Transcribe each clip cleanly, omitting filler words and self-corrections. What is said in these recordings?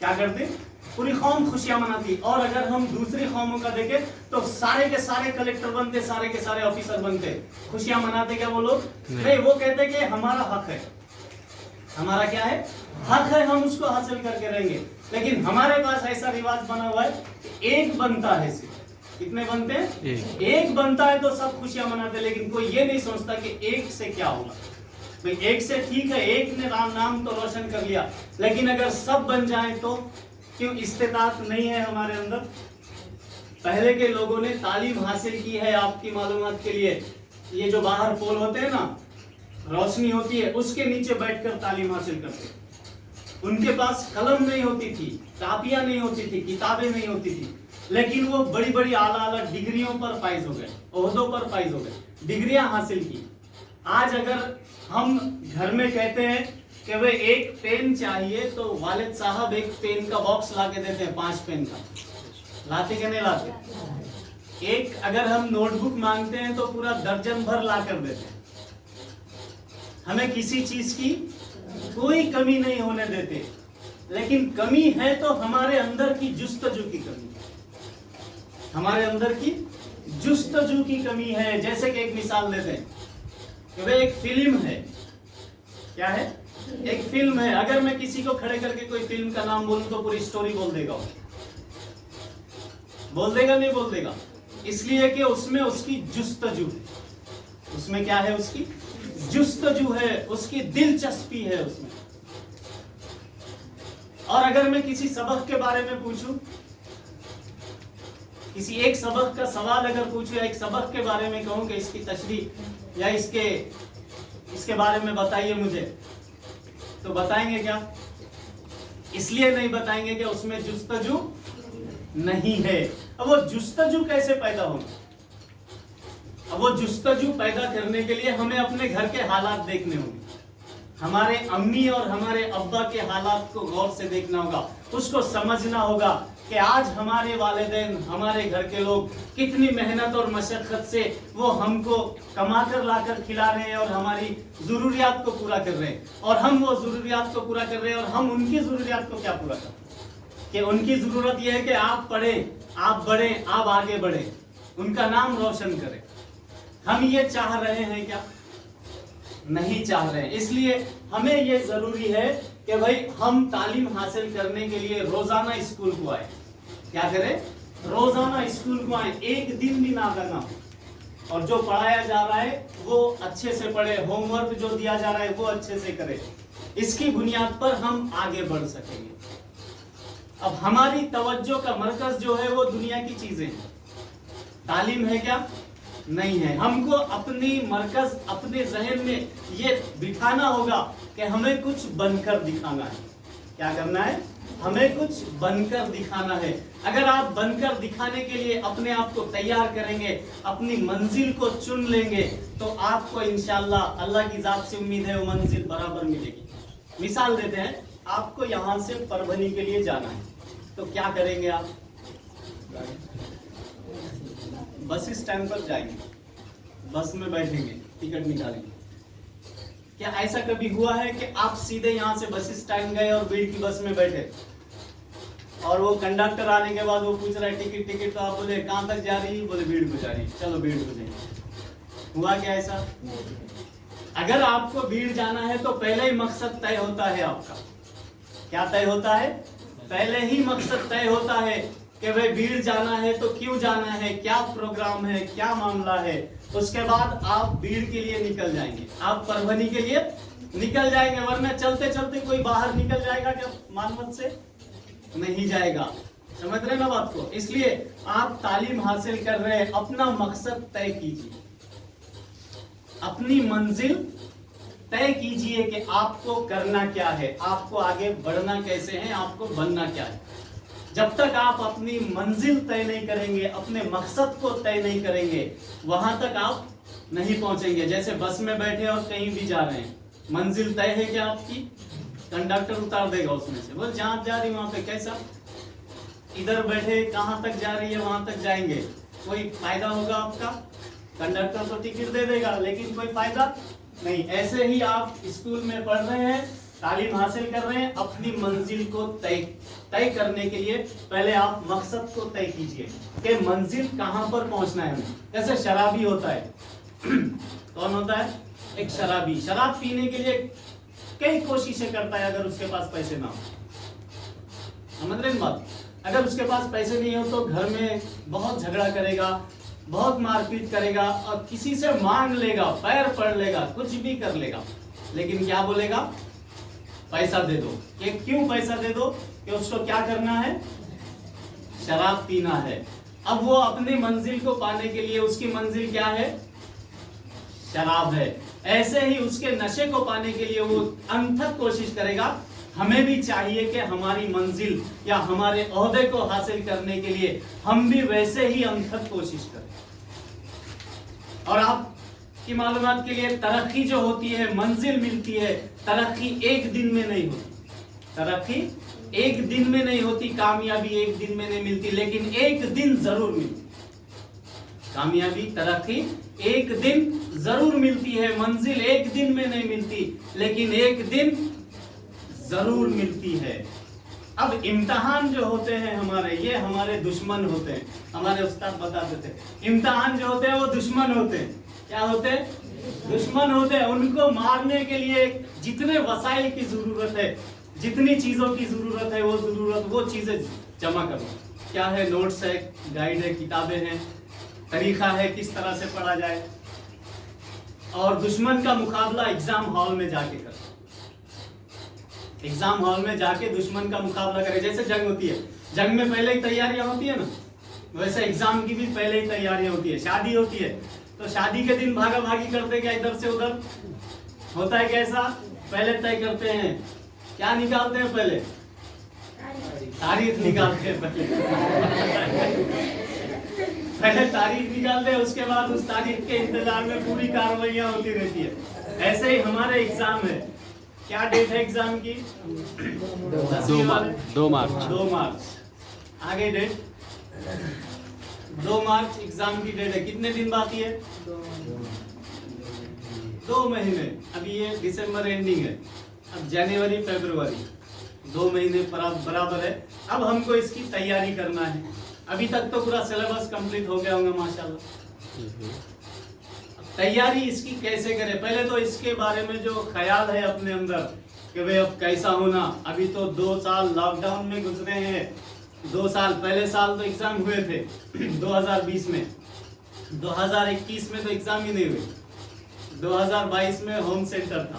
کیا کرتے؟ پوری قوم خوشیاں مناتی. اور اگر ہم دوسری قوموں کا دیکھیں تو سارے کے سارے کلیکٹر بنتے, سارے کے سارے آفیسر بنتے, خوشیاں مناتے کیا وہ لوگ؟ نہیں, وہ کہتے کہ ہمارا حق ہے, ہمارا کیا ہے؟ حق ہے, ہم اس کو حاصل کر کے رہیں گے. لیکن ہمارے پاس ایسا رواج بنا ہوا ہے کہ ایک بنتا ہے, صرف کتنے بنتے ہیں؟ ایک بنتا ہے تو سب خوشیاں مناتے, لیکن کوئی یہ نہیں سوچتا کہ ایک سے کیا ہوگا. بھئی ایک سے ٹھیک ہے, ایک نے نام تو روشن کر لیا, لیکن اگر سب بن جائیں تو کیوں استطاعت نہیں ہے ہمارے اندر؟ پہلے کے لوگوں نے تعلیم حاصل کی ہے, آپ کی معلومات کے لیے, یہ جو باہر پول ہوتے ہیں نا, روشنی ہوتی ہے, اس کے نیچے بیٹھ کر تعلیم حاصل کرتے. ان کے پاس قلم نہیں ہوتی تھی, کاپیاں نہیں ہوتی تھی, کتابیں نہیں ہوتی تھی, لیکن وہ بڑی بڑی اعلیٰ ڈگریوں پر فائز ہو گئے, عہدوں پر فائز ہو گئے, ڈگریاں حاصل کی. آج اگر ہم گھر میں کہتے ہیں کہ وہ ایک پین چاہیے تو والد صاحب ایک پین کا باکس لا کے دیتے ہیں, 5 پین کا, لاتے کہ نہیں لاتے؟ ایک اگر ہم نوٹ بک مانگتے ہیں تو پورا درجن بھر لا کر دیتے ہیں. ہمیں کسی چیز کی کوئی کمی نہیں ہونے دیتے, لیکن کمی ہے تو ہمارے اندر کی جستجو کی کمی ہے, ہمارے اندر کی جستجو کی کمی ہے. جیسے کہ ایک مثال دیتے ہیں کہ وہ ایک فلم ہے, کیا ہے؟ ایک فلم ہے. اگر میں کسی کو کھڑے کر کے کوئی فلم کا نام بولوں تو پوری سٹوری بول دے گا, بول دے گا نہیں بول دے گا؟ اس لیے کہ اس میں اس کی جستجو ہے. اس میں کیا ہے؟ اس کی جستجو ہے, اس کی دلچسپی ہے اس میں. اور اگر میں کسی سبق کے بارے میں پوچھوں, کسی ایک سبق کا سوال اگر پوچھوں, ایک سبق کے بارے میں کہوں کہ اس کی تشریح یا اس کے بارے میں بتائیے مجھے, تو بتائیں گے کیا؟ اس لیے نہیں بتائیں گے کہ اس میں جستجو نہیں ہے. اب وہ جستجو کیسے پیدا ہوگی؟ اب وہ جستجو پیدا کرنے کے لیے ہمیں اپنے گھر کے حالات دیکھنے ہوں گے, ہمارے امی اور ہمارے ابا کے حالات کو غور سے دیکھنا ہوگا, اس کو سمجھنا ہوگا کہ آج ہمارے والدین, ہمارے گھر کے لوگ کتنی محنت اور مشقت سے وہ ہم کو کما کر لا کر کھلا رہے ہیں اور ہماری ضروریات کو پورا کر رہے ہیں, اور ہم وہ ضروریات کو پورا کر رہے ہیں, اور ہم ان کی ضروریات کو کیا پورا کر رہے ہیں کہ ان کی ضرورت یہ ہے کہ آپ پڑھیں, آپ بڑھیں, آپ آگے بڑھیں, ان کا نام روشن کریں. ہم یہ چاہ رہے ہیں کیا؟ نہیں چاہ رہے ہیں. اس لیے ہمیں یہ ضروری ہے کہ بھائی ہم تعلیم حاصل کرنے کے لیے روزانہ اسکول کو آئیں. کیا کریں؟ روزانہ اسکول کو آئیں, ایک دن بھی نہ کرنا, اور جو پڑھایا جا رہا ہے وہ اچھے سے پڑھے, ہوم ورک جو دیا جا رہا ہے وہ اچھے سے کرے. اس کی بنیاد پر ہم آگے بڑھ سکیں گے. اب ہماری توجہ کا مرکز جو ہے وہ دنیا کی چیزیں ہیں, تعلیم ہے کیا؟ نہیں ہے. ہم کو اپنی مرکز, اپنے ذہن میں یہ بٹھانا ہوگا کہ ہمیں کچھ بن کر دکھانا ہے. کیا کرنا ہے؟ ہمیں کچھ بن کر دکھانا ہے. اگر آپ بن کر دکھانے کے لیے اپنے آپ کو تیار کریں گے, اپنی منزل کو چن لیں گے, تو آپ کو انشاءاللہ اللہ کی ذات سے امید ہے وہ منزل برابر ملے گی. مثال دیتے ہیں, آپ کو یہاں سے پربھنی کے لیے جانا ہے, تو کیا کریں گے؟ آپ بس اسٹینڈ پر جائیں گے, بس میں بیٹھیں گے, ٹکٹ نکالیں گے. کیا ایسا کبھی ہوا ہے کہ آپ سیدھے یہاں سے بس اسٹینڈ گئے اور بھیڑ کی بس میں بیٹھے, اور وہ کنڈکٹر آنے کے بعد وہ پوچھ رہا ہے ٹکٹ, تو آپ بولے کہاں تک جا رہی ہے؟ بولے بھیڑ کو جا رہی ہے, چلو بھیڑ کو جائیں گے. ہوا کیا ایسا؟ اگر آپ کو بھیڑ جانا ہے تو پہلے ہی مقصد طے ہوتا ہے آپ کا. کیا طے ہوتا ہے؟ پہلے ہی مقصد طے ہوتا ہے کہ بھئی بھیڑ جانا ہے تو کیوں جانا ہے, کیا پروگرام ہے, کیا معاملہ ہے. اس کے بعد آپ بھیڑ کے لیے نکل جائیں گے, آپ پربھنی کے لیے نکل جائیں گے. ورنہ چلتے چلتے کوئی باہر نکل جائے گا کیا مانوت سے؟ نہیں جائے گا. سمجھ رہے نا بات کو؟ اس لیے آپ تعلیم حاصل کر رہے ہیں, اپنا مقصد طے کیجیے, اپنی منزل طے کیجئے کہ آپ کو کرنا کیا ہے, آپ کو آگے بڑھنا کیسے ہے, آپ کو بننا کیا ہے. جب تک آپ اپنی منزل طے نہیں کریں گے, اپنے مقصد کو طے نہیں کریں گے, وہاں تک آپ نہیں پہنچیں گے. جیسے بس میں بیٹھے اور کہیں بھی جا رہے ہیں, منزل طے ہے کیا آپ کی؟ کنڈکٹر اتار دے گا اس میں سے, بول جہاں جا رہی وہاں پہ. کیسا؟ ادھر بیٹھے کہاں تک جا رہی ہے وہاں تک جائیں گے, کوئی فائدہ ہوگا آپ کا؟ کنڈکٹر تو ٹکٹ دے دے گا لیکن کوئی فائدہ نہیں. ایسے ہی آپ اسکول میں پڑھ رہے ہیں تعلیم حاصل کر رہے ہیں، اپنی منزل کو طے کرنے کے لیے پہلے آپ مقصد کو طے کیجئے کہ منزل کہاں پر پہنچنا ہے ہمیں. جیسے شرابی ہوتا ہے، کون ہوتا ہے؟ ایک شرابی. شراب پینے کے لیے کئی کوششیں کرتا ہے اگر اس کے پاس پیسے نہ ہو. سمجھ رہے ہیں بات؟ اگر اس کے پاس پیسے نہیں ہو تو گھر میں بہت جھگڑا کرے گا، بہت مار پیٹ کرے گا اور کسی سے مانگ لے گا، پیر پڑ لے گا، کچھ بھی کر لے گا، لیکن کیا بولے گا؟ پیسہ دے دو. کہ کیوں پیسہ دے دو؟ کہ اس کو کیا کرنا ہے؟ شراب پینا ہے. اب وہ اپنی منزل کو پانے کے لیے، اس کی منزل کیا ہے؟ شراب ہے. ایسے ہی اس کے نشے کو پانے کے لیے وہ انتھک کوشش کرے گا. ہمیں بھی چاہیے کہ ہماری منزل یا ہمارے عہدے کو حاصل کرنے کے لیے ہم بھی ویسے ہی انتھک کوشش کریں. اور آپ کی معلومات کے لیے ترقی جو ہوتی ہے، منزل ملتی ہے، ترقی ایک دن میں نہیں ہوتی. ترقی ایک دن میں نہیں ہوتی، کامیابی ایک دن میں نہیں ملتی، لیکن ایک دن ضرور ملتی. کامیابی، ترقی ایک دن ضرور ملتی ہے. منزل ایک دن میں نہیں ملتی، لیکن ایک دن ضرور ملتی ہے. اب امتحان جو ہوتے ہیں ہمارے، یہ ہمارے دشمن ہوتے ہیں. ہمارے استاد بتاتے تھے امتحان جو ہوتے ہیں وہ دشمن ہوتے ہیں. کیا ہوتے ہیں؟ دشمن ہوتے ہیں. ان کو مارنے کے لیے جتنے وسائل کی ضرورت ہے، جتنی چیزوں کی ضرورت ہے، وہ چیزیں جمع کرو. کیا ہے؟ نوٹس ہے، گائیڈ ہے، کتابیں ہیں، طریقہ ہے کس طرح سے پڑھا جائے. اور دشمن کا مقابلہ ایگزام ہال میں جا کے کرو. ایگزام ہال میں جا کے دشمن کا مقابلہ کرے. جیسے جنگ ہوتی ہے، جنگ میں پہلے ہی تیاریاں ہوتی ہیں نا، ویسے ایگزام کی بھی پہلے ہی تیاریاں ہوتی ہے. شادی ہوتی ہے تو شادی کے دن بھاگا بھاگی کرتے کیا ادھر سے ادھر ہوتا ہے. کیسا؟ پہلے طے کرتے ہیں. کیا نکالتے ہیں؟ پہلے تاریخ نکالتے ہیں. پہلے تاریخ نکالتے ہیں، اس کے بعد اس تاریخ کے انتظار میں پوری کارروائیاں ہوتی رہتی ہے. ایسے ہی ہمارے ایگزام ہے. کیا ڈیٹ ہے ایگزام کی؟ 2 مارچ. 2 مارچ. آگے ڈیٹ 2 مارچ ایگزام کی ڈیٹ ہے. کتنے دن باقی ہے؟ 2 مہینے. ابھی یہ دسمبر اینڈنگ ہے، اب جنوری فیبروری 2 مہینے برابر ہے. اب ہم کو اس کی تیاری کرنا ہے. ابھی تک تو پورا سلیبس کمپلیٹ ہو گیا ہوگا ماشاءاللہ. تیاری اس کی کیسے کرے؟ پہلے تو اس کے بارے میں جو خیال ہے اپنے اندر کہ بھئی اب کیسا ہونا. ابھی تو 2 سال لاک ڈاؤن میں گزرے ہیں. 2 سال، پہلے سال تو ایگزام ہوئے تھے 2020 میں. 2021 میں تو ایگزام ہی نہیں ہوئے. 2022 میں ہوم سینٹر تھا.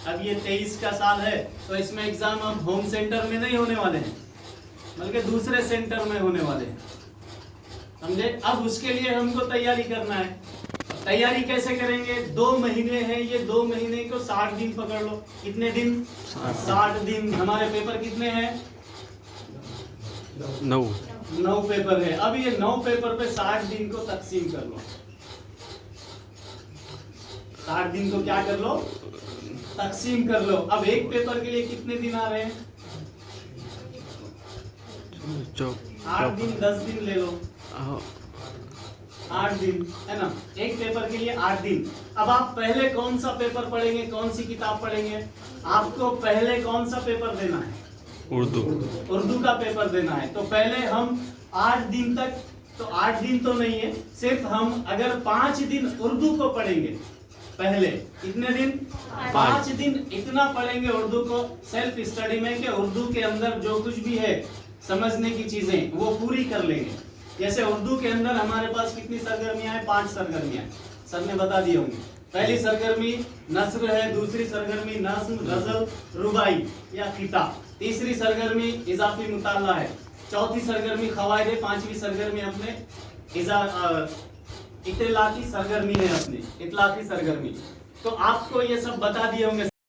اب یہ 23 کا سال ہے تو اس میں ایگزام اب ہوم سینٹر میں نہیں ہونے والے ہیں، بلکہ دوسرے سینٹر میں ہونے والے ہیں. سمجھے؟ اب اس کے لیے ہم کو تیاری کرنا ہے. تیاری کیسے کریں گے؟ 2 مہینے ہیں، یہ 2 مہینے کو 60 دن پکڑ لو. کتنے دن؟ 60 دن. ہمارے پیپر کتنے ہیں؟ 9 پیپر ہے. اب یہ 9 پیپر پہ 60 دن کو تقسیم کر لو. 60 دن کو کیا کر لو؟ تقسیم کر لو. اب ایک پیپر کے لیے کتنے دن آ رہے ہیں؟ 8 دن. 10 دن لے لو. 8 دن ہے نا ایک پیپر کے لیے. 8 دن. اب آپ پہلے کون سا پیپر پڑھیں گے؟ کون سی کتاب پڑھیں گے؟ آپ کو پہلے کون سا پیپر دینا ہے؟ اردو کا پیپر دینا ہے. تو پہلے ہم 8 دن تک، تو 8 دن تو نہیں ہے، صرف ہم اگر 5 دن اردو کو پڑھیں گے پہلے. کتنے دن؟ 5 دن. اتنا پڑھیں گے اردو کو سیلف اسٹڈی میں کہ اردو کے اندر جو کچھ بھی ہے سمجھنے کی چیزیں وہ پوری کر لیں گے. جیسے اردو کے اندر ہمارے پاس کتنی سرگرمیاں ہیں؟ 5 سرگرمیاں. سر نے بتا دی ہوں گی. پہلی سرگرمی نثر ہے، دوسری سرگرمی نظم، غزل، رباعی یا خطہ، تیسری سرگرمی اضافی مطالعہ ہے، چوتھی سرگرمی قواعد ہے، 5ویں سرگرمی اپنے اطلاعاتی سرگرمی ہے، اپنی اطلاعاتی سرگرمی. تو آپ کو یہ سب بتا دیے ہوں گے.